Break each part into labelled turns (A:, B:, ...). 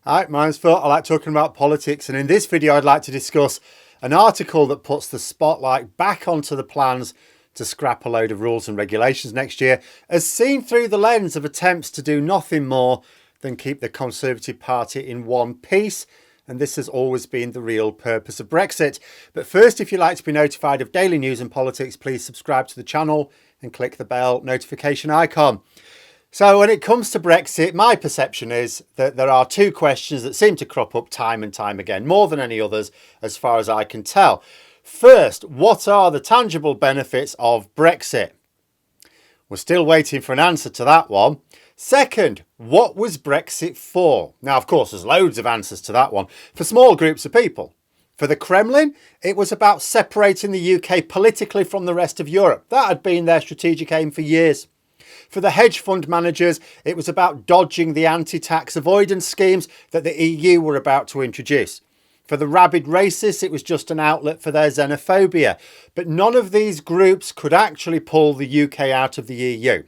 A: Hi, my name's Phil. I like talking about politics, and in this video I'd like to discuss an article that puts the spotlight back onto the plans to scrap a load of rules and regulations next year, as seen through the lens of attempts to do nothing more than keep the Conservative Party in one piece. And this has always been the real purpose of Brexit. But first, if you'd like to be notified of daily news and politics, please subscribe to the channel and click the bell notification icon. So when it comes to Brexit, my perception is that there are two questions that seem to crop up time and time again, more than any others, as far as I can tell. First, what are the tangible benefits of Brexit? We're still waiting for an answer to that one. Second, what was Brexit for? Now, of course, there's loads of answers to that one. For small groups of people. For the Kremlin, it was about separating the UK politically from the rest of Europe. That had been their strategic aim for years. For the hedge fund managers, it was about dodging the anti-tax avoidance schemes that the EU were about to introduce. For the rabid racists, it was just an outlet for their xenophobia. But none of these groups could actually pull the UK out of the EU.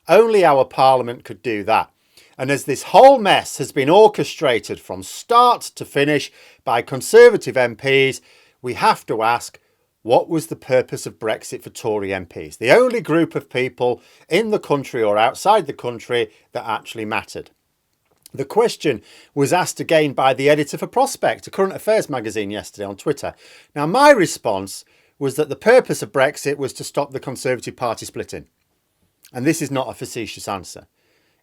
A: Only our Parliament could do that. And as this whole mess has been orchestrated from start to finish by Conservative MPs, we have to ask, what was the purpose of Brexit for Tory MPs? The only group of people in the country or outside the country that actually mattered. The question was asked again by the editor for Prospect, a current affairs magazine, yesterday on Twitter. Now, my response was that the purpose of Brexit was to stop the Conservative Party splitting. And this is not a facetious answer.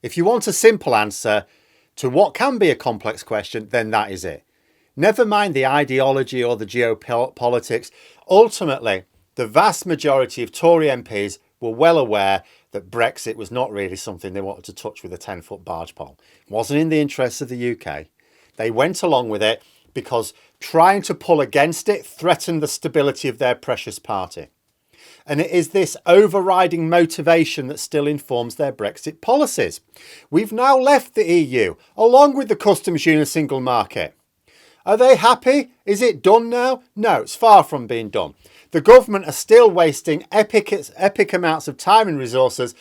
A: If you want a simple answer to what can be a complex question, then that is it. Never mind the ideology or the geopolitics. Ultimately, the vast majority of Tory MPs were well aware that Brexit was not really something they wanted to touch with a 10-foot barge pole. It wasn't in the interests of the UK. They went along with it because trying to pull against it threatened the stability of their precious party. And it is this overriding motivation that still informs their Brexit policies. We've now left the EU, along with the customs union single market. Are they happy? Is it done now? No, it's far from being done. The government are still wasting epic amounts of time and resources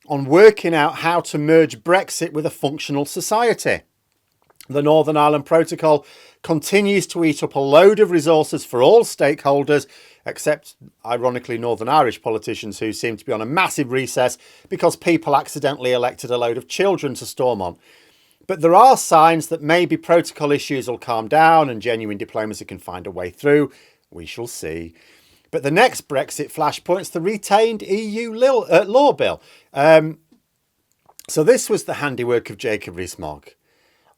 A: on working out how to merge Brexit with a functional society. The Northern Ireland Protocol continues to eat up a load of resources for all stakeholders, except, ironically, Northern Irish politicians who seem to be on a massive recess because people accidentally elected a load of children to storm on. But there are signs that maybe protocol issues will calm down and genuine diplomacy can find a way through. We shall see. But the next Brexit flashpoint's the retained EU law bill. So this was the handiwork of Jacob Rees-Mogg.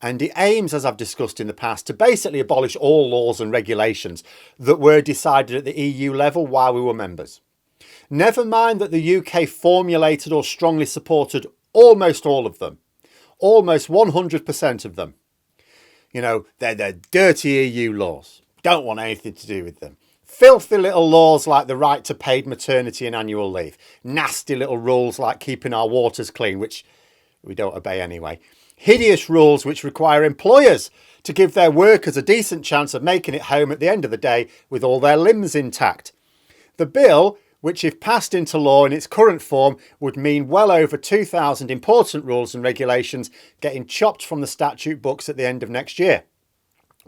A: And it aims, as I've discussed in the past, to basically abolish all laws and regulations that were decided at the EU level while we were members. Never mind that the UK formulated or strongly supported almost all of them. Almost 100% of them. You know, they're dirty EU laws. Don't want anything to do with them. Filthy little laws like the right to paid maternity and annual leave. Nasty little rules like keeping our waters clean, which we don't obey anyway. Hideous rules which require employers to give their workers a decent chance of making it home at the end of the day with all their limbs intact. The bill, which if passed into law in its current form would mean well over 2,000 important rules and regulations getting chopped from the statute books at the end of next year.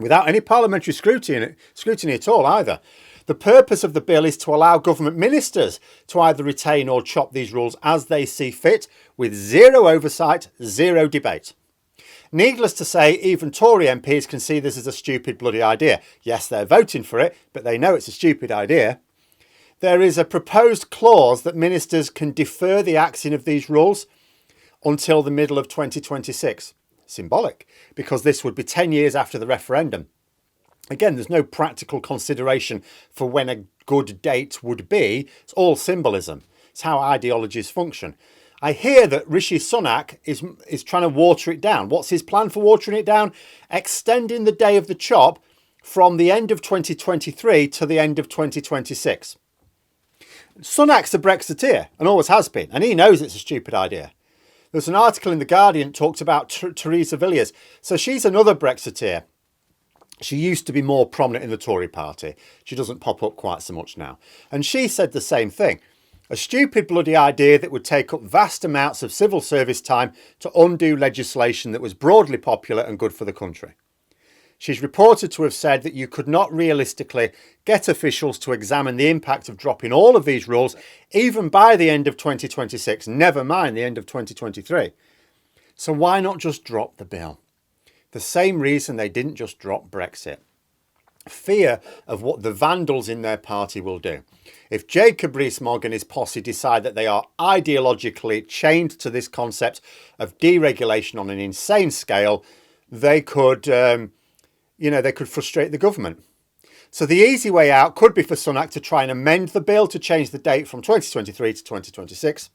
A: Without any parliamentary scrutiny at all either. The purpose of the bill is to allow government ministers to either retain or chop these rules as they see fit, with zero oversight, zero debate. Needless to say, even Tory MPs can see this as a stupid bloody idea. Yes, they're voting for it, but they know it's a stupid idea. There is a proposed clause that ministers can defer the action of these rules until the middle of 2026. Symbolic, because this would be 10 years after the referendum. Again, there's no practical consideration for when a good date would be. It's all symbolism. It's how ideologies function. I hear that Rishi Sunak is trying to water it down. What's his plan for watering it down? Extending the day of the chop from the end of 2023 to the end of 2026. Sunak's a Brexiteer and always has been, and he knows it's a stupid idea. There's an article in The Guardian talked about Theresa Villiers. So she's another Brexiteer. She used to be more prominent in the Tory party. She doesn't pop up quite so much now. And she said the same thing. A stupid bloody idea that would take up vast amounts of civil service time to undo legislation that was broadly popular and good for the country. She's reported to have said that you could not realistically get officials to examine the impact of dropping all of these rules, even by the end of 2026, never mind the end of 2023. So why not just drop the bill? The same reason they didn't just drop Brexit. Fear of what the vandals in their party will do. If Jacob Rees-Mogg and his posse decide that they are ideologically chained to this concept of deregulation on an insane scale, they could, they could frustrate the government. So the easy way out could be for Sunak to try and amend the bill to change the date from 2023 to 2026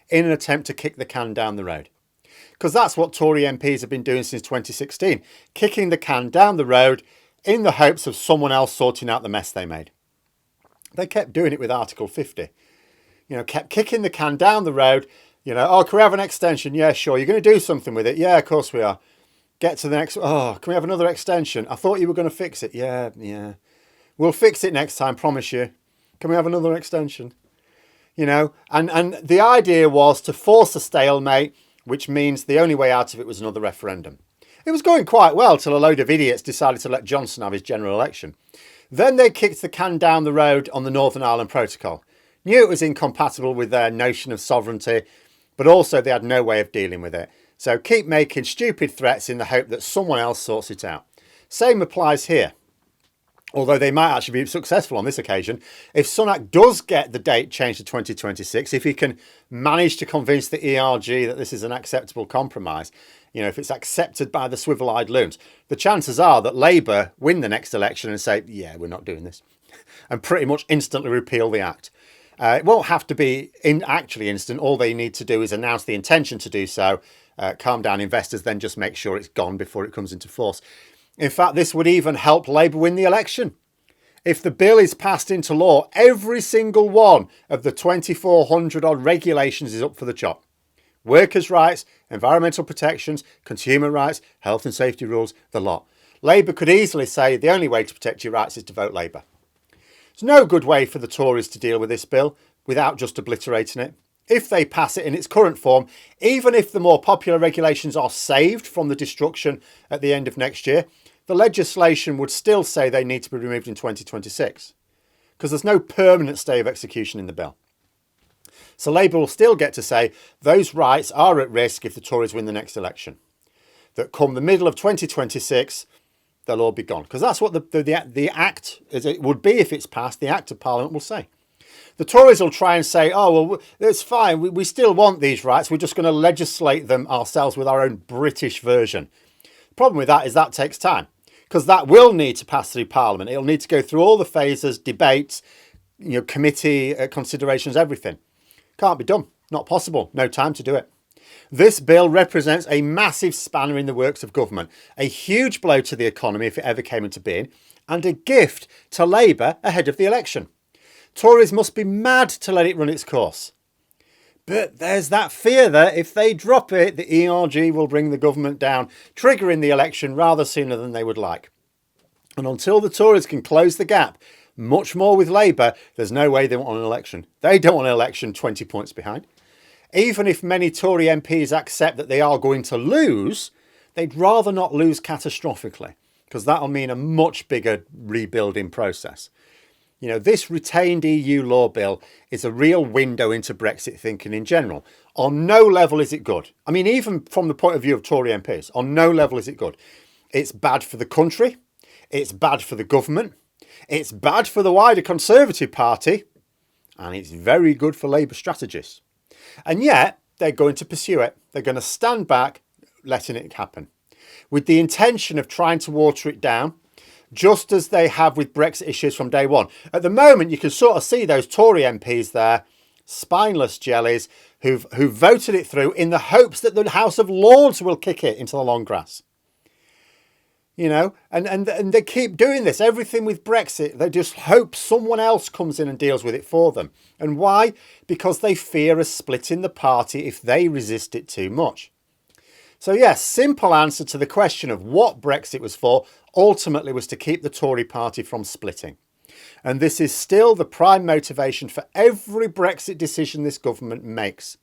A: in an attempt to kick the can down the road. Because that's what Tory MPs have been doing since 2016, kicking the can down the road in the hopes of someone else sorting out the mess they made. They kept doing it with Article 50. Kept kicking the can down the road. Oh, can we have an extension? Yeah, sure. You're going to do something with it? Yeah, of course we are. Get to the next. Oh, can we have another extension? I thought you were going to fix it. Yeah. We'll fix it next time, promise you. Can we have another extension? And the idea was to force a stalemate, which means the only way out of it was another referendum. It was going quite well till a load of idiots decided to let Johnson have his general election. Then they kicked the can down the road on the Northern Ireland Protocol. Knew it was incompatible with their notion of sovereignty, but also they had no way of dealing with it. So keep making stupid threats in the hope that someone else sorts it out. Same applies here. Although they might actually be successful on this occasion. If Sunak does get the date changed to 2026, if he can manage to convince the ERG that this is an acceptable compromise, if it's accepted by the swivel-eyed loons, the chances are that Labour win the next election and say, yeah, we're not doing this, and pretty much instantly repeal the Act. It won't have to be actually instant. All they need to do is announce the intention to do so, calm down investors, then just make sure it's gone before it comes into force. In fact, this would even help Labour win the election. If the bill is passed into law, every single one of the 2,400 odd regulations is up for the chop. Workers' rights, environmental protections, consumer rights, health and safety rules, the lot. Labour could easily say the only way to protect your rights is to vote Labour. There's no good way for the Tories to deal with this bill without just obliterating it. If they pass it in its current form, even if the more popular regulations are saved from the destruction at the end of next year, the legislation would still say they need to be removed in 2026 because there's no permanent stay of execution in the bill. So Labour will still get to say those rights are at risk if the Tories win the next election. That come the middle of 2026, they'll all be gone. Because that's what the Act, as it would be if it's passed, the Act of Parliament will say. The Tories will try and say, oh, well, it's fine. We still want these rights. We're just going to legislate them ourselves with our own British version. The problem with that is that takes time because that will need to pass through Parliament. It'll need to go through all the phases, debates, committee considerations, everything. Can't be done. Not possible. No time to do it. This bill represents a massive spanner in the works of government, a huge blow to the economy if it ever came into being, and a gift to Labour ahead of the election. Tories must be mad to let it run its course. But there's that fear that if they drop it, the ERG will bring the government down, triggering the election rather sooner than they would like. And until the Tories can close the gap, much more with Labour, there's no way they want an election. They don't want an election 20 points behind. Even if many Tory MPs accept that they are going to lose, they'd rather not lose catastrophically, because that'll mean a much bigger rebuilding process. This retained EU law bill is a real window into Brexit thinking in general. On no level is it good. I mean, even from the point of view of Tory MPs, on no level is it good. It's bad for the country. It's bad for the government. It's bad for the wider Conservative Party. And it's very good for Labour strategists. And yet, they're going to pursue it. They're going to stand back, letting it happen, with the intention of trying to water it down, just as they have with Brexit issues from day one. At the moment, you can sort of see those Tory MPs there, spineless jellies, who've voted it through in the hopes that the House of Lords will kick it into the long grass. And they keep doing this. Everything with Brexit, they just hope someone else comes in and deals with it for them. And why? Because they fear a split in the party if they resist it too much. So yes, simple answer to the question of what Brexit was for ultimately was to keep the Tory party from splitting. And this is still the prime motivation for every Brexit decision this government makes.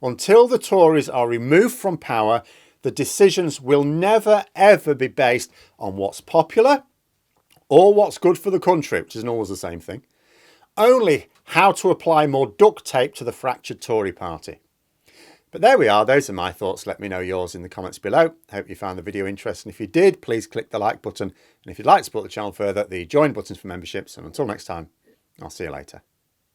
A: Until the Tories are removed from power, the decisions will never, ever be based on what's popular or what's good for the country, which isn't always the same thing. Only how to apply more duct tape to the fractured Tory party. But there we are. Those are my thoughts. Let me know yours in the comments below. Hope you found the video interesting. If you did, please click the like button. And if you'd like to support the channel further, the join buttons for memberships. And until next time, I'll see you later.